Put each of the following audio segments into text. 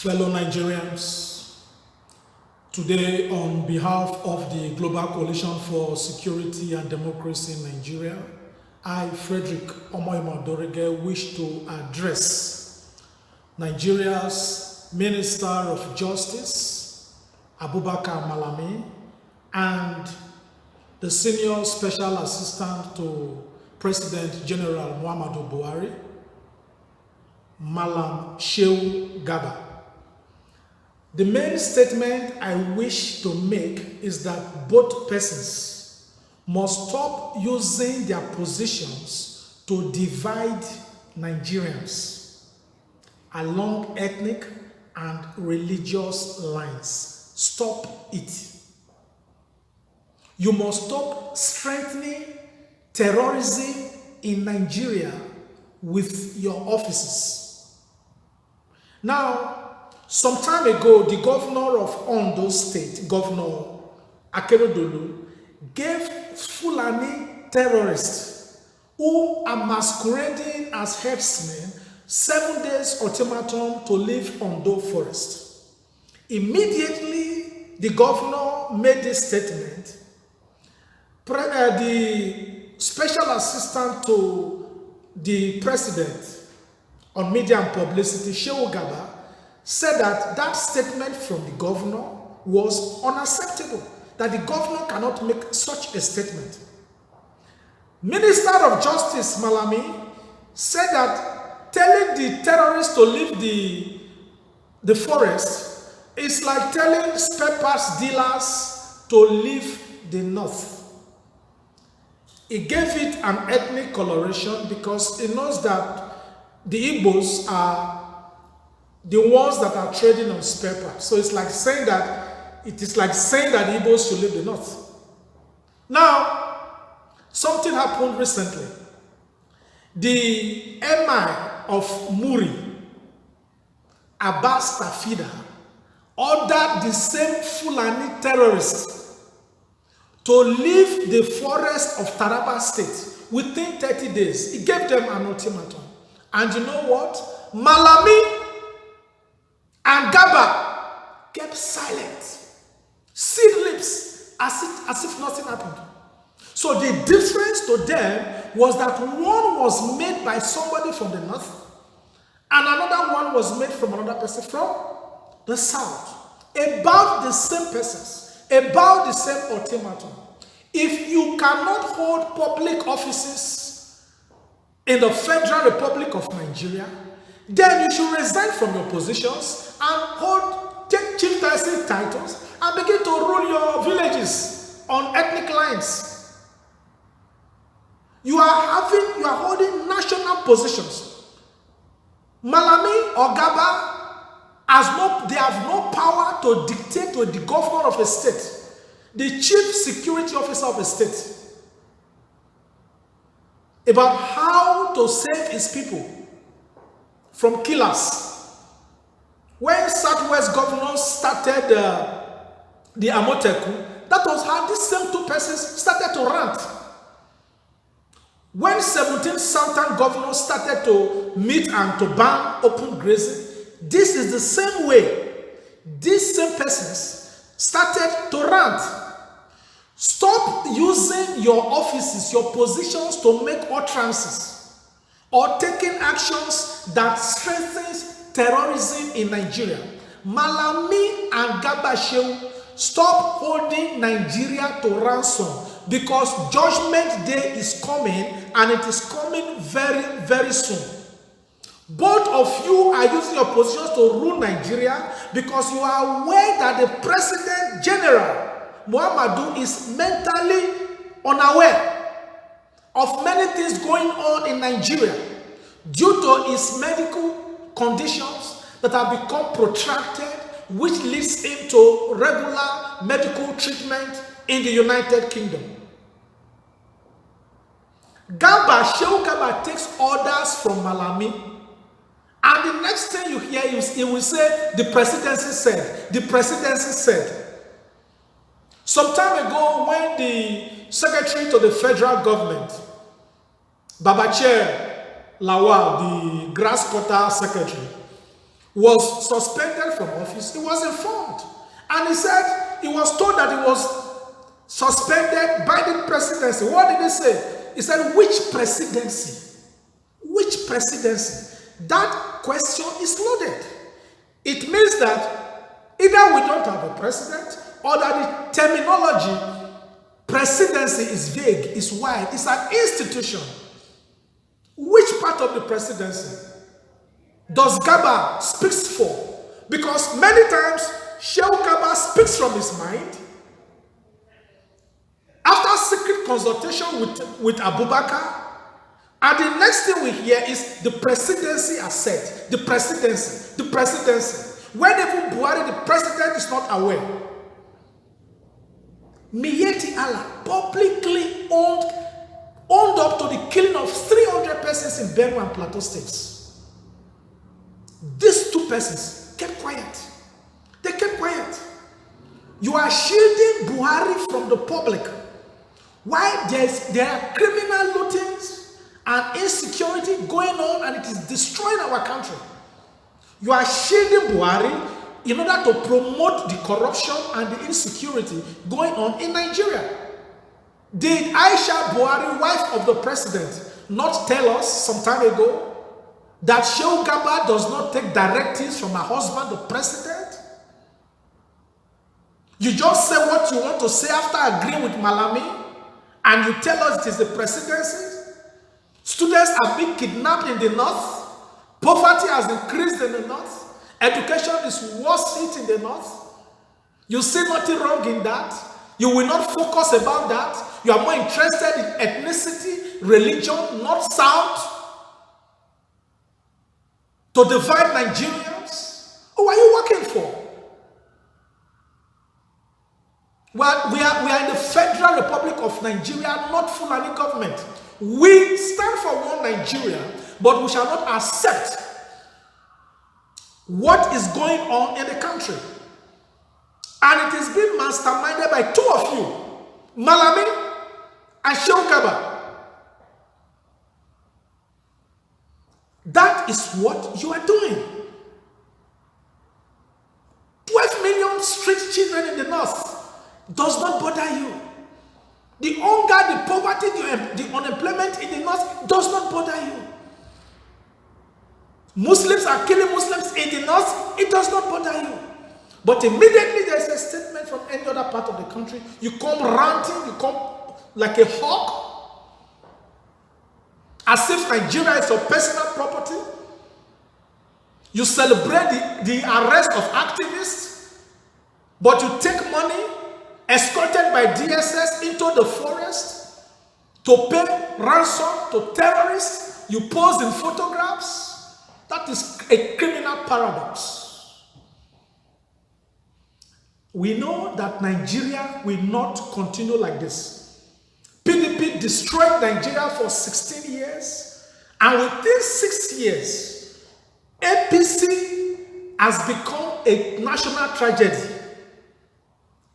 Fellow Nigerians, today on behalf of the Global Coalition for Security and Democracy in Nigeria, I, Frederick Omoyomodorege, wish to address Nigeria's Minister of Justice, Abubakar Malami, and the Senior Special Assistant to President General Muhammadu Buhari, Mallam Shehu Garba. The main statement I wish to make is that both persons must stop using their positions to divide Nigerians along ethnic and religious lines. Stop it. You must stop strengthening terrorism in Nigeria with your offices. Now, some time ago, the governor of Ondo State, Governor Akeredolu, gave Fulani terrorists who are masquerading as herdsmen 7 days ultimatum to leave Ondo Forest. Immediately, the governor made this statement. The special assistant to the president on media and publicity, Shehu Garba, said that that statement from the governor was unacceptable, that the governor cannot make such a statement. Minister of Justice Malami said that telling the terrorists to leave the forest is like telling spare parts dealers to leave the north. He gave it an ethnic coloration because he knows that the Igbos are the ones that are trading on spare parts. So it's like saying that the Igbos should leave the north. Now, something happened recently. The Emir of Muri, Abbas Tafida, ordered the same Fulani terrorists to leave the forest of Taraba State within 30 days. He gave them an ultimatum. And you know what? Malami and Garba kept silent, sealed lips, as if nothing happened. So the difference to them was that one was made by somebody from the north, and another one was made from another person from the south. About the same persons, about the same ultimatum. If you cannot hold public offices in the Federal Republic of Nigeria, then you should resign from your positions and take chieftaincy titles and begin to rule your villages on ethnic lines. You are holding national positions. Malami or Garba they have no power to dictate to the governor of a state, the chief security officer of a state, about how to save his people from killers. When Southwest governors started the Amoteku, that was how these same two persons started to rant. When 17 Southern governors started to meet and to ban open grazing, this is the same way these same persons started to rant. Stop using your offices, your positions to make utterances or taking actions that strengthens terrorism in Nigeria. Malami and Garba Shehu, stop holding Nigeria to ransom, because judgment day is coming, and it is coming very, very soon. Both of you are using your positions to rule Nigeria because you are aware that the President General Muhammadu is mentally unaware of many things going on in Nigeria due to his medical conditions that have become protracted, which leads him to regular medical treatment in the United Kingdom. Shehu Garba takes orders from Malami, and the next thing you hear is he will say, the presidency said, the presidency said. Some time ago, when the secretary to the federal government, Babache Lawal, the grass cutter secretary, was suspended from office, he was informed. And he said he was told that he was suspended by the presidency. What did he say? He said, which presidency? Which presidency? That question is loaded. It means that either we don't have a president, or that the terminology presidency is vague, is wide, it's an institution. Which part of the presidency does Garba speaks for? Because many times Shehu Garba speaks from his mind. After secret consultation with Abubakar, and the next thing we hear is the presidency has said, the presidency, when even Buhari, the president, is not aware. Miyetti Allah publicly owned up to the killing of 300 persons in Benue and Plateau states. These two persons kept quiet. They kept quiet. You are shielding Buhari from the public. Why? There are criminal lootings and insecurity going on, and it is destroying our country. You are shielding Buhari in order to promote the corruption and the insecurity going on in Nigeria. Did Aisha Buhari, wife of the president, not tell us some time ago that Shehu Garba does not take directives from her husband, the president? You just say what you want to say after agreeing with Malami, and you tell us it is the presidency. Students are being kidnapped in the north. Poverty has increased in the north. Education is worse hit in the north. You see nothing wrong in that. You will not focus about that. You are more interested in ethnicity, religion, north, south, to divide Nigerians. Who are you working for? Well, we are in the Federal Republic of Nigeria, not Fulani government. We stand for one Nigeria, but we shall not accept what is going on in the country. And it is being masterminded by two of you, Malami and Shehu Garba. That is what you are doing. 12 million street children in the north does not bother you. The hunger, the poverty, the unemployment in the north does not bother you. Muslims are killing Muslims in the north, it does not bother you. But immediately there is a statement from any other part of the country, you come ranting, you come like a hawk, as if Nigeria is your personal property. You celebrate the arrest of activists, but you take money escorted by DSS into the forest to pay ransom to terrorists. You pose in photographs. That is a criminal paradox. We know that Nigeria will not continue like this. PDP destroyed Nigeria for 16 years, and within 6 years, APC has become a national tragedy.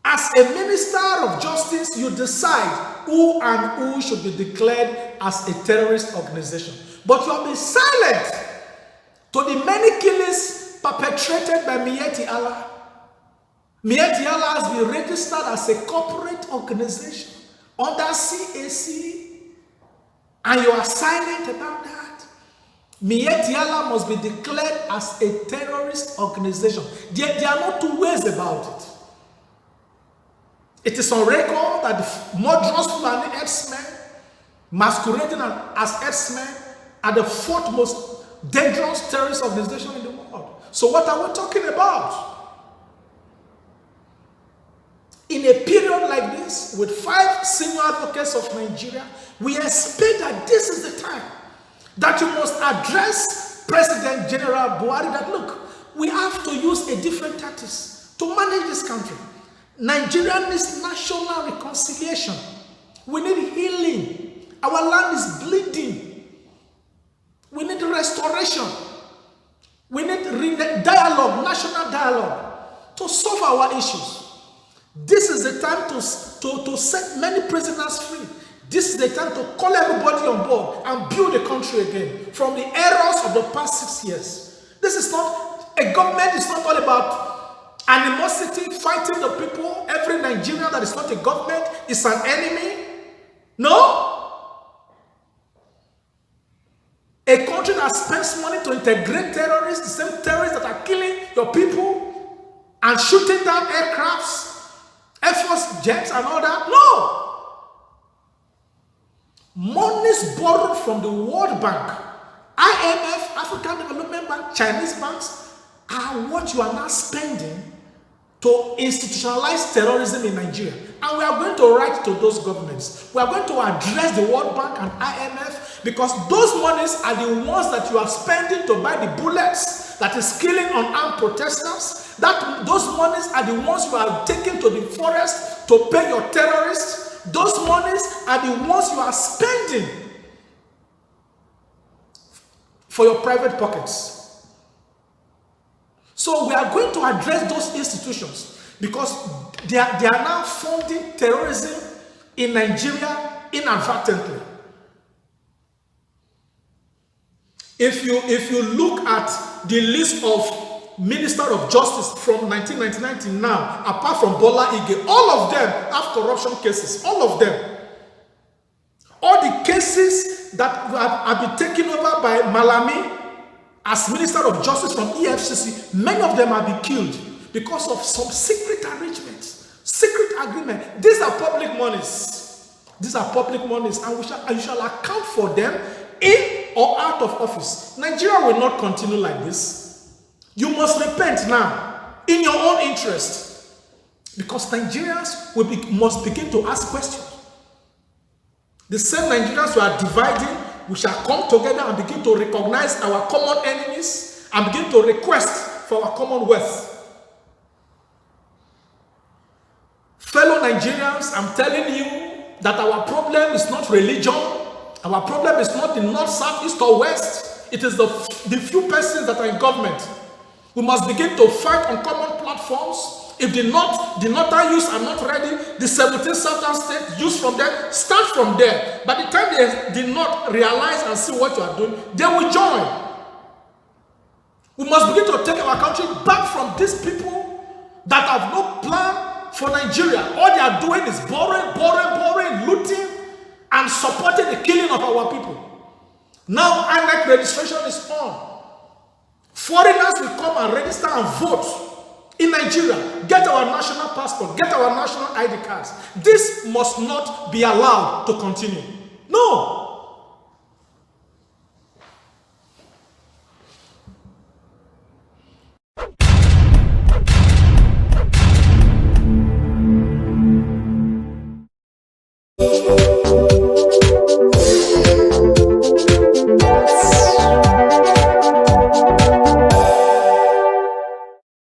As a minister of justice, you decide who and who should be declared as a terrorist organization. But you have been silent to the many killings perpetrated by Miyetti Allah. Miyetti Allah has been registered as a corporate organization under CAC, and you are silent about that. Miyetti Allah must be declared as a terrorist organization. There are no two ways about it. It is on record that the murderous Fulani herdsmen, masquerading as herdsmen, are the fourth most dangerous terrorist organization in the world. So what are we talking about? In a period like this, with 5 senior advocates of Nigeria, we expect that this is the time that you must address President General Buhari that, look, we have to use a different tactics to manage this country. Nigeria needs national reconciliation. We need healing. Our land is bleeding. We need restoration. We need dialogue, national dialogue, to solve our issues. This is the time to set many prisoners free. This is the time to call everybody on board and build the country again from the errors of the past 6 years. This is not A government is not all about animosity, fighting the people. Every Nigerian that is not a government is an enemy. No. A country that spends money to integrate terrorists, the same terrorists that are killing your people and shooting down aircrafts, Air Force jets and all that. No. Monies borrowed from the World Bank, IMF, African Development Bank, Chinese banks are what you are now spending to institutionalize terrorism in Nigeria. And we are going to write to those governments. We are going to address the World Bank and IMF because those monies are the ones that you are spending to buy the bullets that is killing unarmed protesters. Those monies are the ones you are taking to the forest to pay your terrorists. Those monies are the ones you are spending for your private pockets. So we are going to address those institutions because they are now funding terrorism in Nigeria inadvertently. If you look at the list of Minister of Justice from 1999 to now, apart from Bola Ige, all of them have corruption cases. All of them. All the cases that have been taken over by Malami as Minister of Justice from EFCC, many of them have been killed because of some secret arrangements, secret agreement. These are public monies. These are public monies, and you shall account for them in or out of office. Nigeria will not continue like this. You must repent now in your own interest, because Nigerians must begin to ask questions. The same Nigerians who are dividing, we shall come together and begin to recognize our common enemies and begin to request for our commonwealth. Fellow Nigerians, I'm telling you that our problem is not religion. Our problem is not the north, south, east, or west. It is the few persons that are in government. We must begin to fight on common platforms. If the northern youths are not ready, the 17 southern states, youths from there, start from there. By the time they did not realize and see what you are doing, they will join. We must begin to take our country back from these people that have no plan for Nigeria. All they are doing is borrowing, looting, and supporting the killing of our people. Now, INEC registration is on. Foreigners will come and register and vote in Nigeria. Get our national passport, get our national ID cards. This must not be allowed to continue. No.